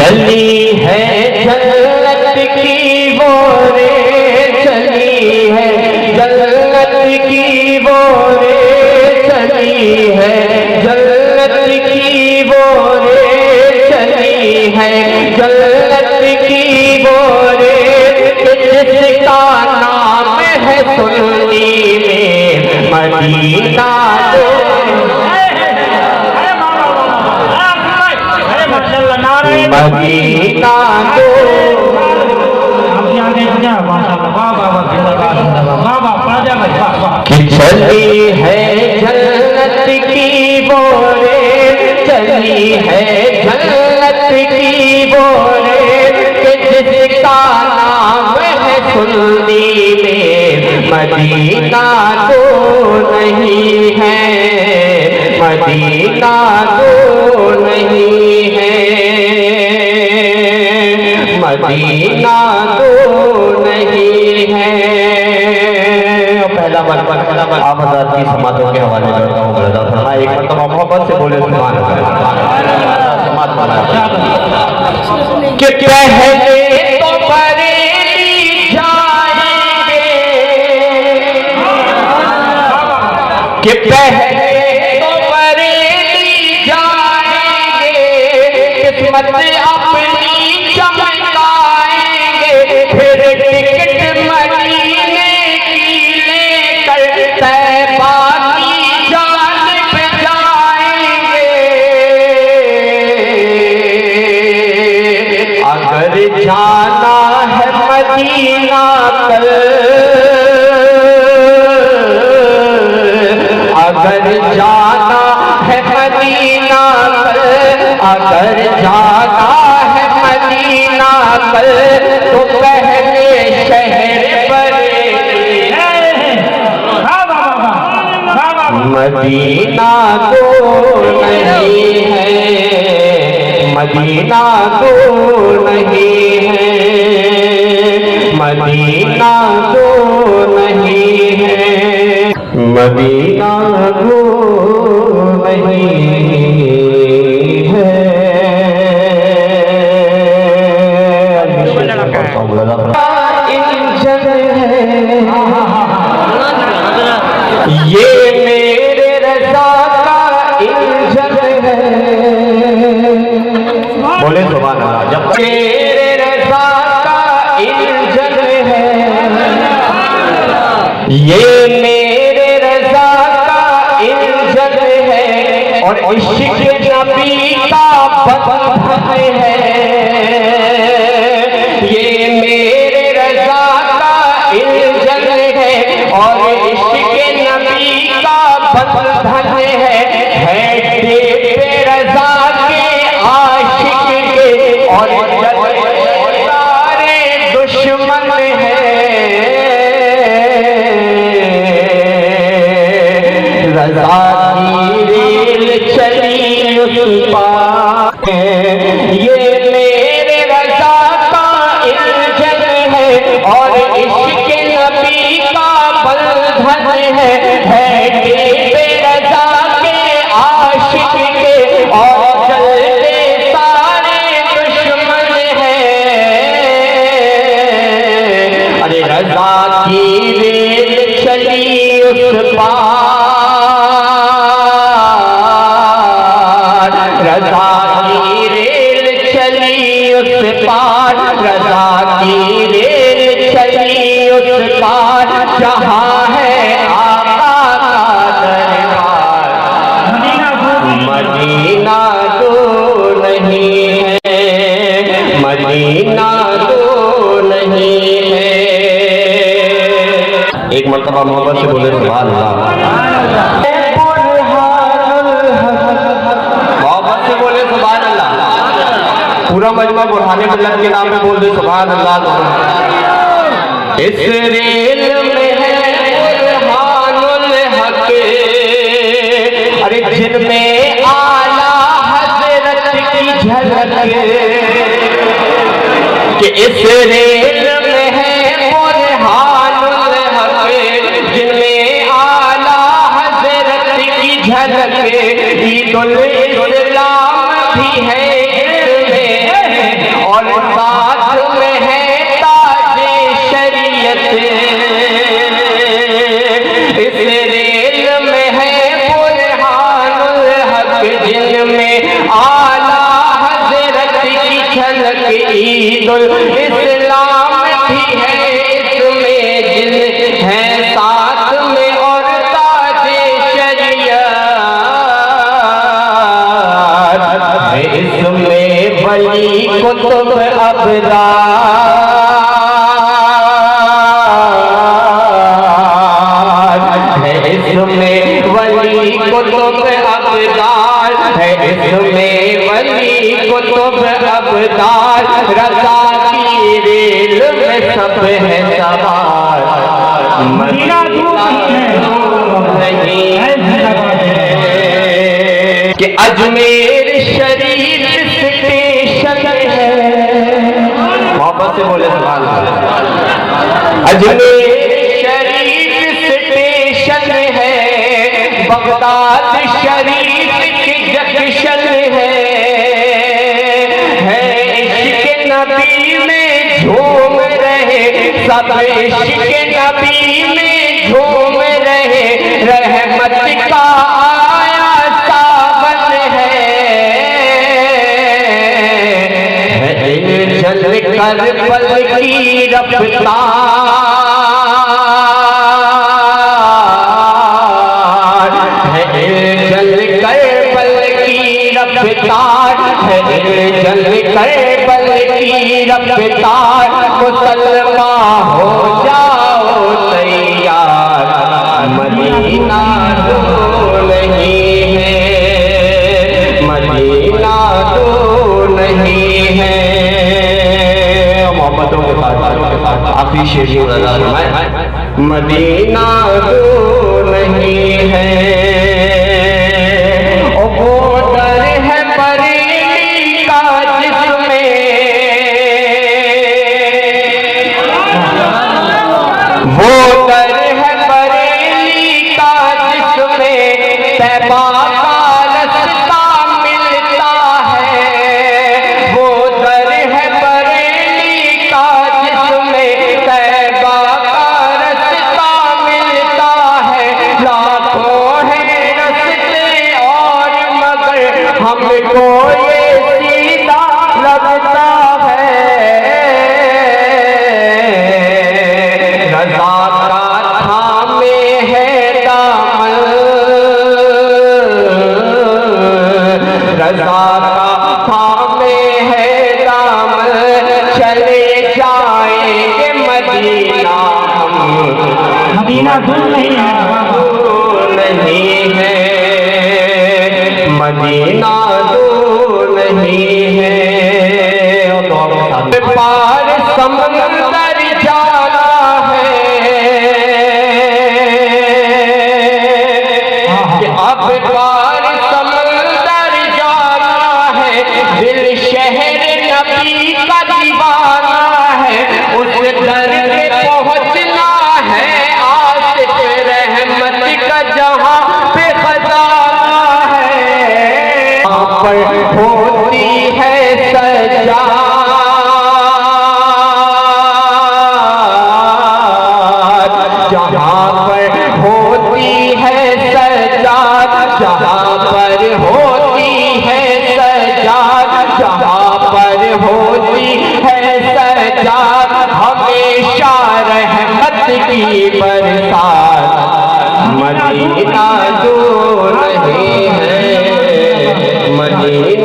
चली है जन्नत की वो रे, चली है जन्नत की वो रे, चली है जन्नत की वो रे, चली है जन्नत की वो रे, जिसका नाम है सुन्नी में मदीना दो। मदीना दो कि चली है जन्नत की वो रे, चली है जन्नत की वो रे, जिसका नाम है सुन्नी में मदीना तो नहीं है, मदीना तो नहीं है, मदीना तो नहीं है। पहला बार आप हज़रात की समातों के हवाले करता हूँ। एक मरतबा मोहब्बत से बोले सुभान अल्लाह। कि पहले तो बरेली जाएंगे, कि पहले तो बरेली जाएंगे, किस्मत अपनी चमकाएंगे, फिर टिकट मदीने की लेकर तैबा की जानिब जाएंगे। अगर जाना है मदीना कल, अगर जाना है मदीना कल, अगर जाना है मदीना कल, तो पहले शहर बरेली, मदीना तो नहीं है, मदीना तो नहीं है, मदीना तो नहीं है, मदीना तो नहीं है। ये मेरे रज़ा का इंजन है, बोले सुभान अल्लाह। जब मेरे रज़ा का इंजन है, ये मेरे रज़ा का इंजन है, और इश्क़ नबी का बंधन है, ये मेरे रज़ा का इंजन है, और इश्क़ नबी का बंधन है दिल रज़ा के आशिक के, और सारे दुश्मन है रज़ा की रेल चली उस पार, ये मेरे रज़ा का इंजन है, और इश्क़ नबी का बंधन है दिल रज़ा के आशिक के, और चलते सारे दुश्मन है। अरे रज़ा की रेल चली उस पार, रज़ा की रेल चली उस पार, रज़ा की रेल चली उस पार, जहाँ है आका का दरबार, मदीना तो नहीं है, मदीना तो नहीं है। एक मरतबा मोहब्बत से बोले सुभान अल्लाह। मोहब्बत से बोले सुभान अल्लाह। पूरा मजमा बुरहाने मिल्लत के नाम पे बोल दे सुभान अल्लाह। इस रेल में है बुरहानुल हक, अरे जिनमें आला हज़रत की झलक, कि इस रेल में है बुरहानुल हक, जिनमें आला हज़रत की झलक, ईदुल इस्लाम भी है इसमें, ईदुल इस्लाम भी है इसमें, जिन है साथ में और ताजे शरीयत है इसमें वली कुतुब अबदार है इसमें वली कुतुब अबदार है इसमें वली कुतुब अबदार रज़ा की रेल में सब है सवार मदीना नहीं है कि अजमेर शरीफ स्टेशन है। मोहब्बत से बोले सुभान अल्लाह। अजमेर शरीफ स्टेशन है, बगदाद शरीफ की जंक्शन है इश्क नबी में झूम रहे सब, इश्क नबी में झूम रहे, रहमत का आया सावन है चल कर पल की रफ्तार है चल कर पल की रफ्तार है चल कर पल की रफ्तार मुसलमान हो जाओ तैयार मदीना दूर नहीं है मदीना दूर नहीं है। मोहब्बतों के साथ आखिरी शेर मदीना दूर नहीं है। वो दर है बरेली का जिसमें वो दर है बरेली का जिसमें तैबा का रास्ता मिलता है। वो दर है बरेली का जिसमें तैबा का रास्ता मिलता है। लाखों है रास्ते और मगर हमको ये सीधा लगता है। रज़ा का थामे है दामन, रज़ा का थामे है दामन, चले जाएंगे मदीना हम मदीना दूर नहीं है मदीना दूर नहीं है। पार समंदर जाना है अब पार समंदर जाना है, दिल शहर नबी का दीवाना है, उस दर पे पहुंचना है आसिफ रहमत का जहां पे खजाना है। वहां पर होती है सजाद, जहां पर होती है सजाद, जहां पर होती है सजाद, जहां पर होती है सजाद, हमेशा रहमत की बरसात मदीना दूर नहीं है मदीना